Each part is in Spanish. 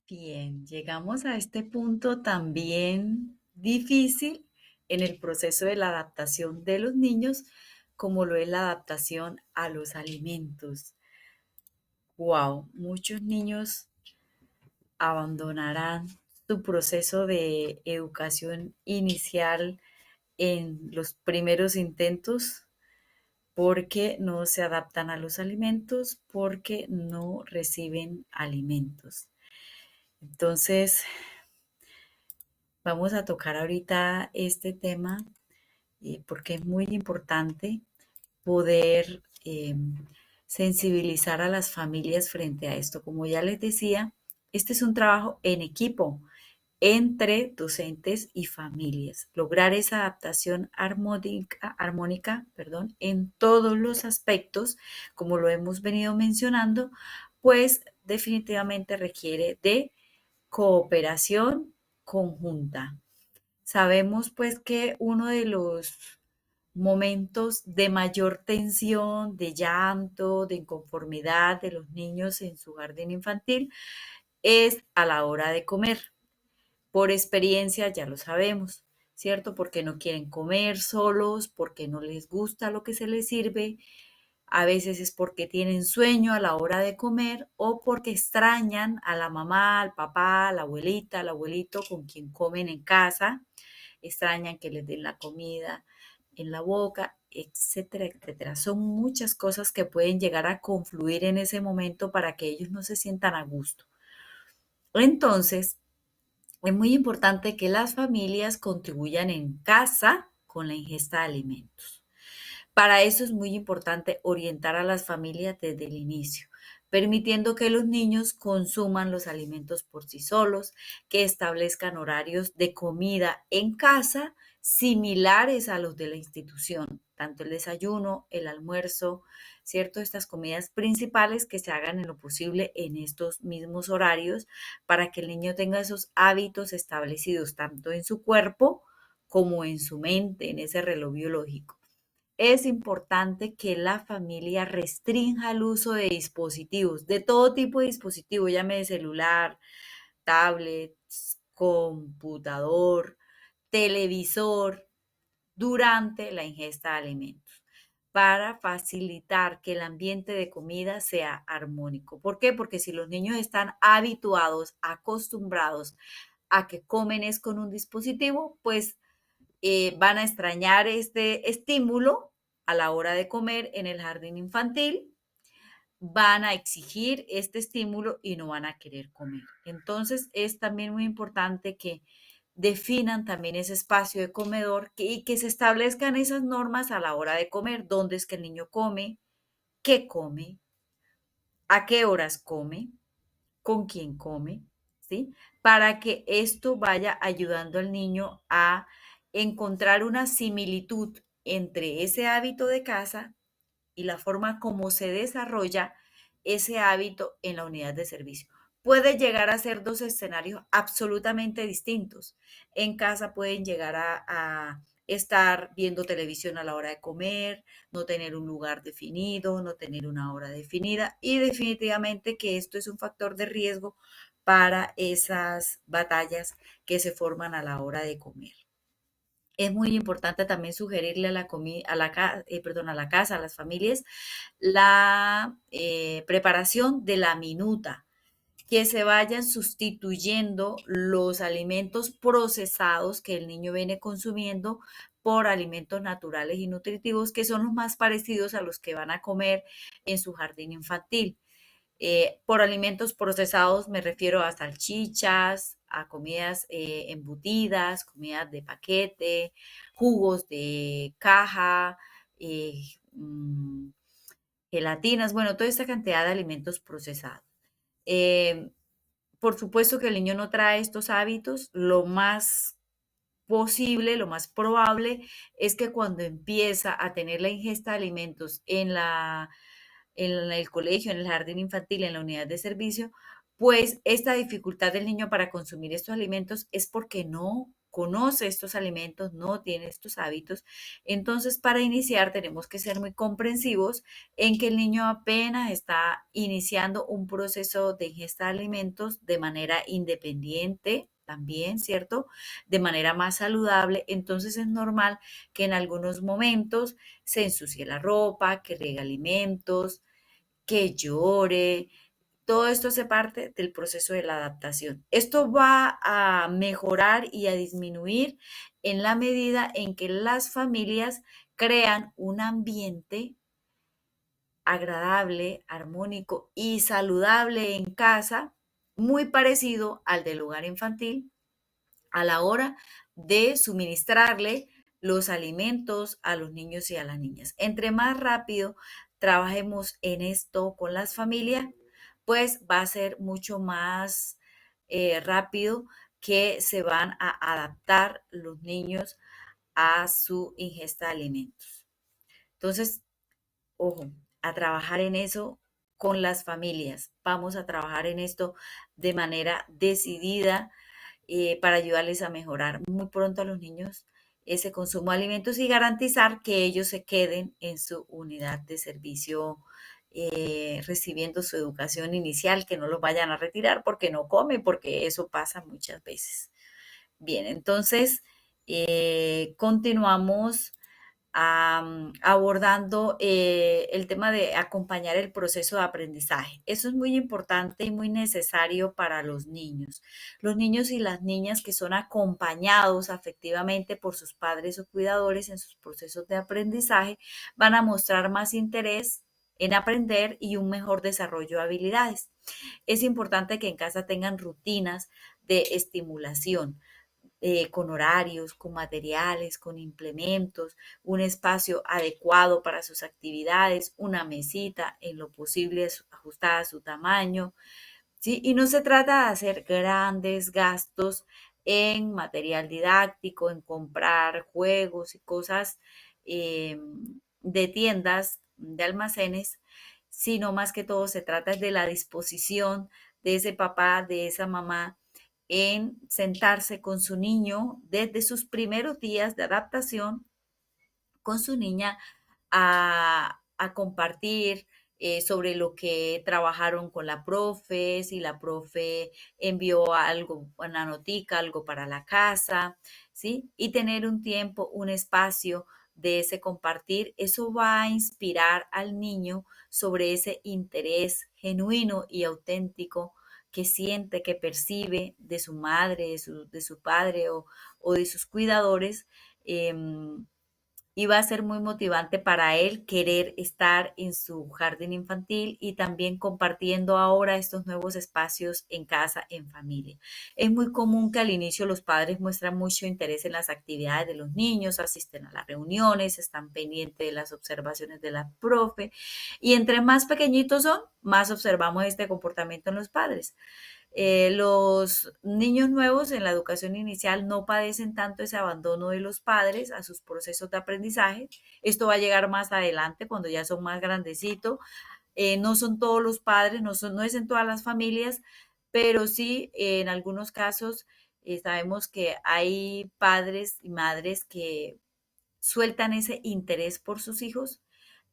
Bien, llegamos a este punto también difícil en el proceso de la adaptación de los niños, como lo es la adaptación a los alimentos. Wow, muchos niños abandonarán su proceso de educación inicial en los primeros intentos porque no se adaptan a los alimentos, porque no reciben alimentos. Entonces, vamos a tocar ahorita este tema porque es muy importante poder sensibilizar a las familias frente a esto. Como ya les decía, este es un trabajo en equipo entre docentes y familias. Lograr esa adaptación armónica, perdón, en todos los aspectos, como lo hemos venido mencionando, pues definitivamente requiere de cooperación conjunta. Sabemos pues que uno de los momentos de mayor tensión, de llanto, de inconformidad de los niños en su jardín infantil es a la hora de comer. Por experiencia ya lo sabemos, ¿cierto? Porque no quieren comer solos, porque no les gusta lo que se les sirve, a veces es porque tienen sueño a la hora de comer o porque extrañan a la mamá, al papá, a la abuelita, al abuelito con quien comen en casa, extrañan que les den la comida en la boca, etcétera, etcétera. Son muchas cosas que pueden llegar a confluir en ese momento para que ellos no se sientan a gusto. Entonces, es muy importante que las familias contribuyan en casa con la ingesta de alimentos. Para eso es muy importante orientar a las familias desde el inicio, permitiendo que los niños consuman los alimentos por sí solos, que establezcan horarios de comida en casa similares a los de la institución, tanto el desayuno, el almuerzo, ¿cierto? Estas comidas principales que se hagan en lo posible en estos mismos horarios para que el niño tenga esos hábitos establecidos tanto en su cuerpo como en su mente, en ese reloj biológico. Es importante que la familia restrinja el uso de dispositivos, de todo tipo de dispositivos, llame de celular, tablet, computador, televisor, durante la ingesta de alimentos, para facilitar que el ambiente de comida sea armónico. ¿Por qué? Porque si los niños están habituados, acostumbrados a que comen es con un dispositivo, pues van a extrañar este estímulo a la hora de comer en el jardín infantil, van a exigir este estímulo y no van a querer comer. Entonces es también muy importante que definan también ese espacio de comedor y que se establezcan esas normas a la hora de comer, dónde es que el niño come, a qué horas come, con quién come, ¿sí? Para que esto vaya ayudando al niño a encontrar una similitud entre ese hábito de casa y la forma como se desarrolla ese hábito en la unidad de servicio. Puede llegar a ser dos escenarios absolutamente distintos. En casa pueden llegar a estar viendo televisión a la hora de comer, no tener un lugar definido, no tener una hora definida y definitivamente que esto es un factor de riesgo para esas batallas que se forman a la hora de comer. Es muy importante también sugerirle a a la casa, a las familias, la preparación de la minuta, que se vayan sustituyendo los alimentos procesados que el niño viene consumiendo por alimentos naturales y nutritivos que son los más parecidos a los que van a comer en su jardín infantil. Por alimentos procesados me refiero a salchichas, a comidas embutidas, comidas de paquete, jugos de caja, eh, mm, gelatinas, bueno, toda esta cantidad de alimentos procesados. Eh, por supuesto que el niño no trae estos hábitos, lo más posible, lo más probable es que cuando empieza a tener la ingesta de alimentos en el colegio, en el jardín infantil, en la unidad de servicio, pues esta dificultad del niño para consumir estos alimentos es porque no conoce estos alimentos, no tiene estos hábitos. Entonces, para iniciar tenemos que ser muy comprensivos en que el niño apenas está iniciando un proceso de ingesta de alimentos de manera independiente también, ¿cierto? De manera más saludable. Entonces es normal que en algunos momentos se ensucie la ropa, que riegue alimentos, que llore. Todo esto hace parte del proceso de la adaptación. Esto va a mejorar y a disminuir en la medida en que las familias crean un ambiente agradable, armónico y saludable en casa, muy parecido al del hogar infantil, a la hora de suministrarle los alimentos a los niños y a las niñas. Entre más rápido trabajemos en esto con las familias, pues va a ser mucho más rápido que se van a adaptar los niños a su ingesta de alimentos. Entonces, ojo, a trabajar en eso con las familias. Vamos a trabajar en esto de manera decidida para ayudarles a mejorar muy pronto a los niños ese consumo de alimentos y garantizar que ellos se queden en su unidad de servicio recibiendo su educación inicial, que no los vayan a retirar porque no comen, porque eso pasa muchas veces. Bien, entonces continuamos abordando el tema de acompañar el proceso de aprendizaje. Eso es muy importante y muy necesario para los niños. Los niños y las niñas que son acompañados afectivamente por sus padres o cuidadores en sus procesos de aprendizaje van a mostrar más interés en aprender y un mejor desarrollo de habilidades. Es importante que en casa tengan rutinas de estimulación con horarios, con materiales, con implementos, un espacio adecuado para sus actividades, una mesita en lo posible ajustada a su tamaño, ¿sí? Y no se trata de hacer grandes gastos en material didáctico, en comprar juegos y cosas eh, de tiendas, de almacenes, sino más que todo se trata de la disposición de ese papá, de esa mamá, en sentarse con su niño desde sus primeros días de adaptación con su niña a compartir sobre lo que trabajaron con la profe, si la profe envió algo, una notica, algo para la casa, ¿sí? Y tener un tiempo, un espacio de ese compartir, eso va a inspirar al niño sobre ese interés genuino y auténtico que siente, que percibe de su madre, de su padre o de sus cuidadores. Y va a ser muy motivante para él querer estar en su jardín infantil y también compartiendo ahora estos nuevos espacios en casa, en familia. Es muy común que al inicio los padres muestran mucho interés en las actividades de los niños, asisten a las reuniones, están pendientes de las observaciones de la profe y entre más pequeñitos son, más observamos este comportamiento en los padres. Los niños nuevos en la educación inicial no padecen tanto ese abandono de los padres a sus procesos de aprendizaje. Esto va a llegar más adelante cuando ya son más grandecitos. No son todos los padres, no es en todas las familias, pero sí en algunos casos sabemos que hay padres y madres que sueltan ese interés por sus hijos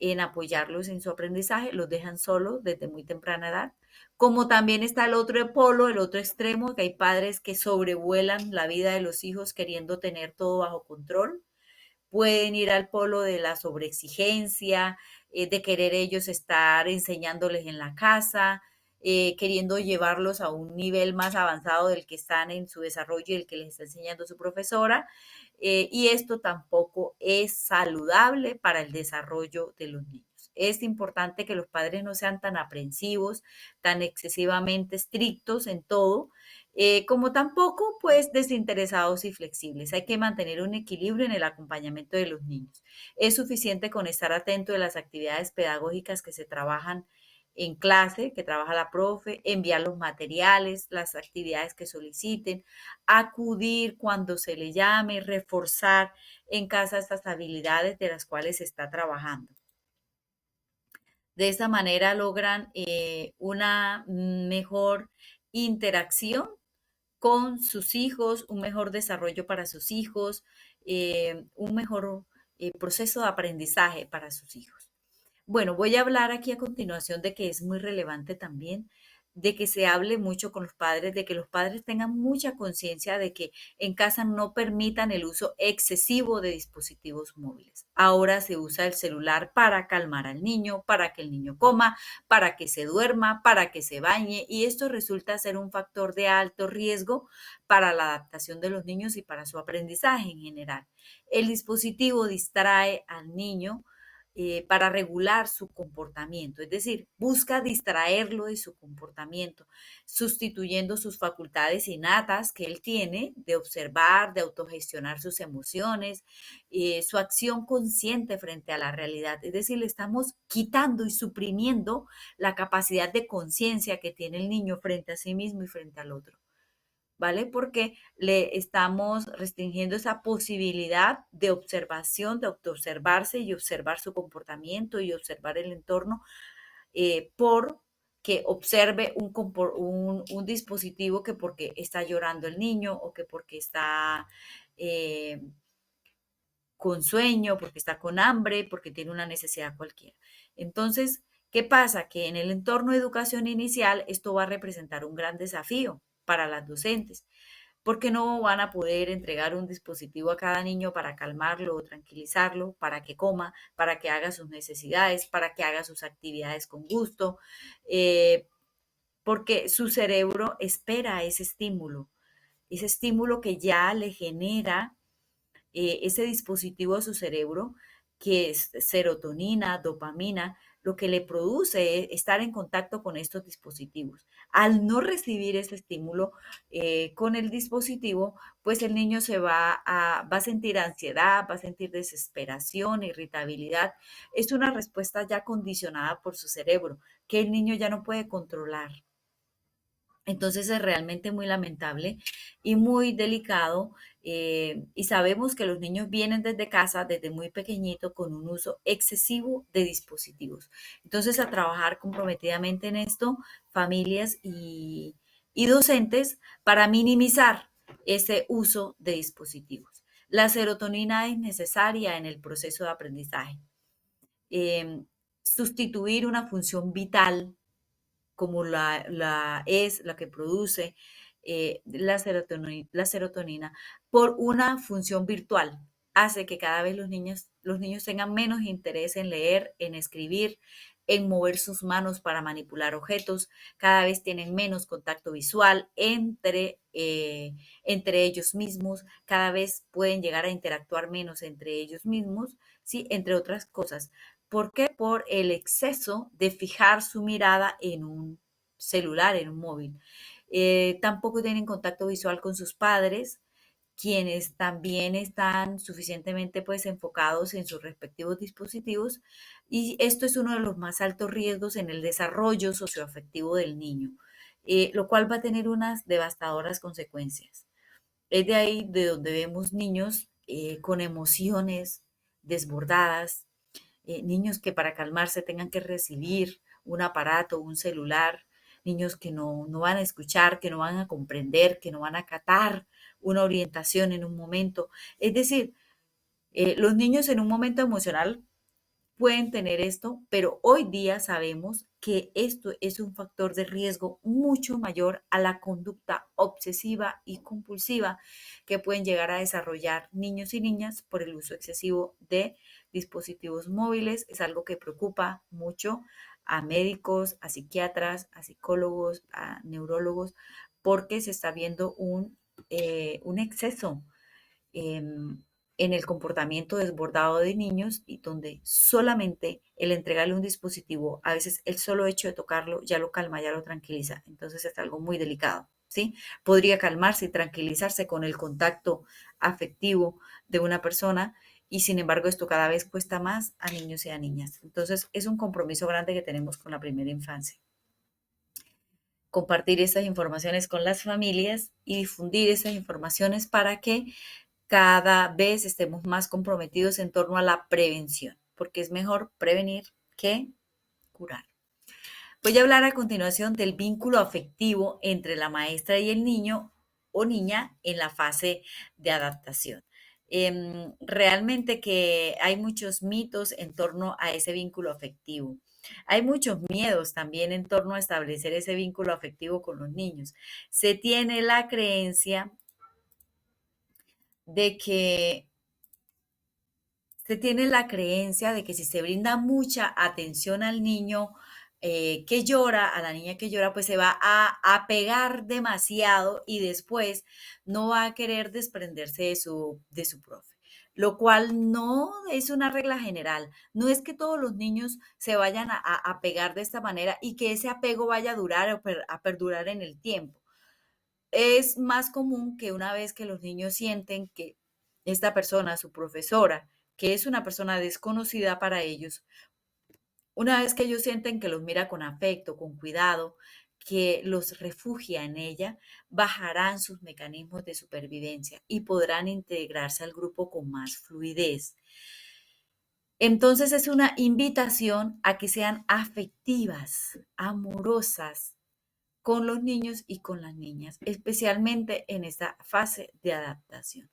en apoyarlos en su aprendizaje, los dejan solos desde muy temprana edad. Como también está el otro polo, el otro extremo, que hay padres que sobrevuelan la vida de los hijos queriendo tener todo bajo control. Pueden ir al polo de la sobreexigencia, de querer ellos estar enseñándoles en la casa, queriendo llevarlos a un nivel más avanzado del que están en su desarrollo y el que les está enseñando su profesora. Y esto tampoco es saludable para el desarrollo de los niños. Es importante que los padres no sean tan aprensivos, tan excesivamente estrictos en todo, como tampoco pues desinteresados y flexibles. Hay que mantener un equilibrio en el acompañamiento de los niños. Es suficiente con estar atento de las actividades pedagógicas que se trabajan en clase, que trabaja la profe, enviar los materiales, las actividades que soliciten, acudir cuando se le llame, reforzar en casa estas habilidades de las cuales se está trabajando. De esta manera logran una mejor interacción con sus hijos, un mejor desarrollo para sus hijos, un mejor proceso de aprendizaje para sus hijos. Bueno, voy a hablar aquí a continuación de que es muy relevante también, de que se hable mucho con los padres, de que los padres tengan mucha conciencia de que en casa no permitan el uso excesivo de dispositivos móviles. Ahora se usa el celular para calmar al niño, para que el niño coma, para que se duerma, para que se bañe, y esto resulta ser un factor de alto riesgo para la adaptación de los niños y para su aprendizaje en general. El dispositivo distrae al niño para regular su comportamiento, es decir, busca distraerlo de su comportamiento, sustituyendo sus facultades innatas que él tiene de observar, de autogestionar sus emociones, su acción consciente frente a la realidad. Es decir, le estamos quitando y suprimiendo la capacidad de conciencia que tiene el niño frente a sí mismo y frente al otro. ¿Vale? Porque le estamos restringiendo esa posibilidad de observación, de autoobservarse y observar su comportamiento y observar el entorno por que observe un dispositivo que porque está llorando el niño o que porque está eh, con sueño, porque está con hambre, porque tiene una necesidad cualquiera. Entonces, ¿qué pasa? Que en el entorno de educación inicial esto va a representar un gran desafío para las docentes porque no van a poder entregar un dispositivo a cada niño para calmarlo o tranquilizarlo, para que coma, para que haga sus necesidades, para que haga sus actividades con gusto, eh, porque su cerebro espera ese estímulo que ya le genera ese dispositivo a su cerebro, que es serotonina, dopamina, lo que le produce es estar en contacto con estos dispositivos. Al no recibir ese estímulo con el dispositivo, pues el niño va a sentir ansiedad, va a sentir desesperación, irritabilidad. Es una respuesta ya condicionada por su cerebro, que el niño ya no puede controlar. Entonces es realmente muy lamentable y muy delicado y sabemos que los niños vienen desde casa, desde muy pequeñito, con un uso excesivo de dispositivos. Entonces a trabajar comprometidamente en esto, familias y docentes para minimizar ese uso de dispositivos. La serotonina es necesaria en el proceso de aprendizaje. Eh, Sustituir una función vital como la que produce la serotonina por una función virtual. Hace que cada vez los niños tengan menos interés en leer, en escribir, en mover sus manos para manipular objetos, cada vez tienen menos contacto visual entre ellos mismos, cada vez pueden llegar a interactuar menos entre ellos mismos, ¿sí? Entre otras cosas. ¿Por qué? Por el exceso de fijar su mirada en un celular, en un móvil. Tampoco tienen contacto visual con sus padres, quienes también están suficientemente pues enfocados en sus respectivos dispositivos y esto es uno de los más altos riesgos en el desarrollo socioafectivo del niño, lo cual va a tener unas devastadoras consecuencias. Es de ahí de donde vemos niños con emociones desbordadas, niños que para calmarse tengan que recibir un aparato, un celular, niños que no van a escuchar, que no van a comprender, que no van a acatar una orientación en un momento. Es decir, los niños en un momento emocional pueden tener esto, pero hoy día sabemos que esto es un factor de riesgo mucho mayor a la conducta obsesiva y compulsiva que pueden llegar a desarrollar niños y niñas por el uso excesivo de dispositivos móviles. Es algo que preocupa mucho a médicos, a psiquiatras, a psicólogos, a neurólogos, porque se está viendo un exceso en, en el comportamiento desbordado de niños y donde solamente el entregarle un dispositivo, a veces el solo hecho de tocarlo ya lo calma, ya lo tranquiliza. Entonces es algo muy delicado, ¿sí? Podría calmarse y tranquilizarse con el contacto afectivo de una persona y sin embargo esto cada vez cuesta más a niños y a niñas. Entonces es un compromiso grande que tenemos con la primera infancia. Compartir esas informaciones con las familias y difundir esas informaciones para que cada vez estemos más comprometidos en torno a la prevención, porque es mejor prevenir que curar. Voy a hablar a continuación del vínculo afectivo entre la maestra y el niño o niña en la fase de adaptación. Realmente que hay muchos mitos en torno a ese vínculo afectivo. Hay muchos miedos también en torno a establecer ese vínculo afectivo con los niños. Se tiene la creencia de que se tiene la creencia de que si se brinda mucha atención al niño que llora, a la niña que llora, pues se va a apegar demasiado y después no va a querer desprenderse de su profe. Lo cual no es una regla general. No es que todos los niños se vayan a pegar de esta manera y que ese apego vaya a durar o a perdurar en el tiempo. Es más común que una vez que los niños sienten que esta persona, su profesora, que es una persona desconocida para ellos, una vez que ellos sienten que los mira con afecto, con cuidado, que los refugia en ella, bajarán sus mecanismos de supervivencia y podrán integrarse al grupo con más fluidez. Entonces es una invitación a que sean afectivas, amorosas, con los niños y con las niñas, especialmente en esta fase de adaptación.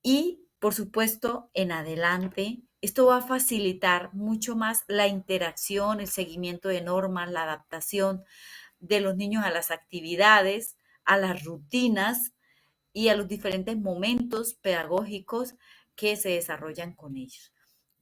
Y, por supuesto, en adelante, esto va a facilitar mucho más la interacción, el seguimiento de normas, la adaptación de los niños a las actividades, a las rutinas y a los diferentes momentos pedagógicos que se desarrollan con ellos.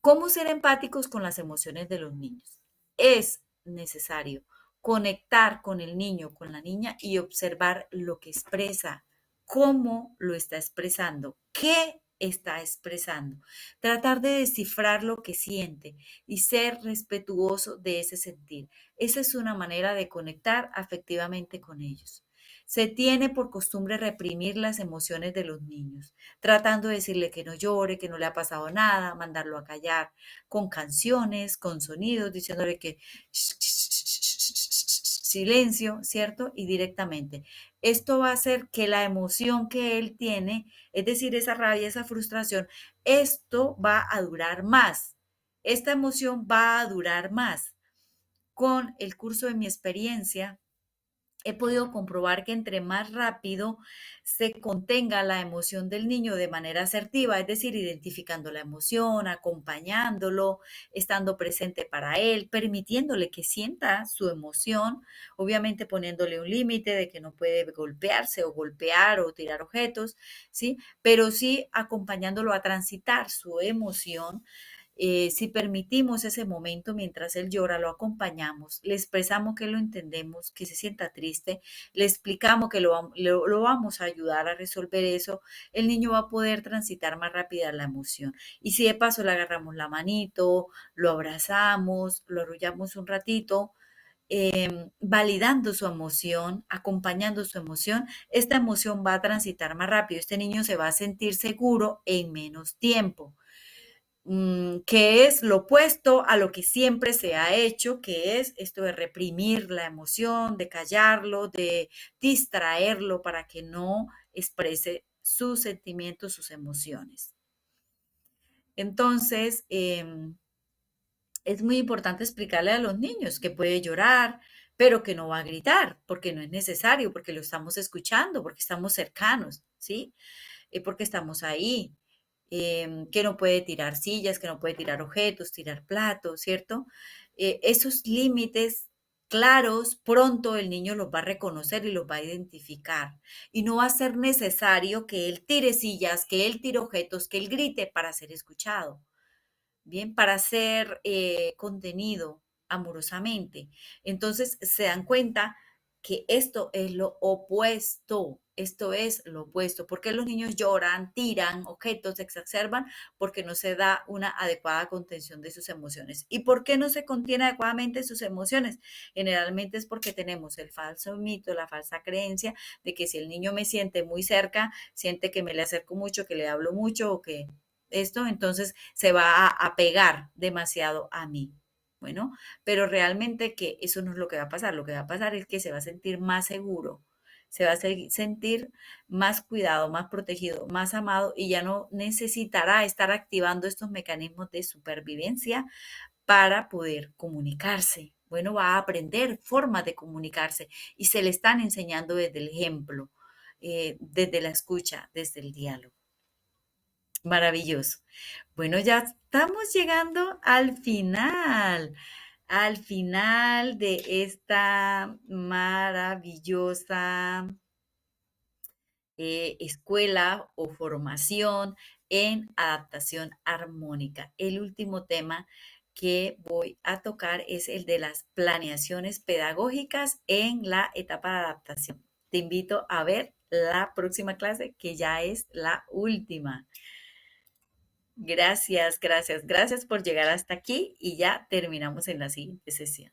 ¿Cómo ser empáticos con las emociones de los niños? Es necesario conectar con el niño, con la niña y observar lo que expresa, cómo lo está expresando, qué está expresando. Tratar de descifrar lo que siente y ser respetuoso de ese sentir. Esa es una manera de conectar afectivamente con ellos. Se tiene por costumbre reprimir las emociones de los niños, tratando de decirle que no llore, que no le ha pasado nada, mandarlo a callar con canciones, con sonidos, diciéndole que silencio, ¿cierto? Y directamente. Esto va a hacer que la emoción que él tiene, es decir, esa rabia, esa frustración, esto va a durar más. Esta emoción va a durar más. Con el curso de mi experiencia, he podido comprobar que entre más rápido se contenga la emoción del niño de manera asertiva, es decir, identificando la emoción, acompañándolo, estando presente para él, permitiéndole que sienta su emoción, obviamente poniéndole un límite de que no puede golpearse o golpear o tirar objetos, ¿sí? Pero sí acompañándolo a transitar su emoción. Si permitimos ese momento mientras él llora, lo acompañamos, le expresamos que lo entendemos, que se sienta triste, le explicamos que lo vamos a ayudar a resolver eso, el niño va a poder transitar más rápida la emoción. Y si de paso le agarramos la manito, lo abrazamos, lo arrullamos un ratito, validando su emoción, acompañando su emoción, esta emoción va a transitar más rápido. Este niño se va a sentir seguro en menos tiempo, que es lo opuesto a lo que siempre se ha hecho, que es esto de reprimir la emoción, de callarlo, de distraerlo para que no exprese sus sentimientos, sus emociones. Entonces, es muy importante explicarle a los niños que puede llorar, pero que no va a gritar, porque no es necesario, porque lo estamos escuchando, porque estamos cercanos, ¿sí? Porque estamos ahí, que no puede tirar sillas, que no puede tirar objetos, tirar platos, ¿cierto? Esos límites claros, pronto el niño los va a reconocer y los va a identificar. Y no va a ser necesario que él tire sillas, que él tire objetos, que él grite para ser escuchado. Bien, para ser contenido amorosamente. Entonces se dan cuenta que esto es lo opuesto, esto es lo opuesto. ¿Por qué los niños lloran, tiran objetos, se exacerban? Porque no se da una adecuada contención de sus emociones. ¿Y por qué no se contiene adecuadamente sus emociones? Generalmente es porque tenemos el falso mito, la falsa creencia de que si el niño me siente muy cerca, siente que me le acerco mucho, que le hablo mucho o que esto, entonces se va a pegar demasiado a mí. Bueno, pero realmente que eso no es lo que va a pasar. Lo que va a pasar es que se va a sentir más seguro, se va a sentir más cuidado, más protegido, más amado y ya no necesitará estar activando estos mecanismos de supervivencia para poder comunicarse. Bueno, va a aprender formas de comunicarse y se le están enseñando desde el ejemplo. desde la escucha, desde el diálogo. Maravilloso. Bueno, ya estamos llegando al final de esta maravillosa escuela o formación en adaptación armónica. El último tema que voy a tocar es el de las planeaciones pedagógicas en la etapa de adaptación. Te invito a ver la próxima clase, que ya es la última. Gracias, gracias, gracias por llegar hasta aquí y ya terminamos en la siguiente sesión.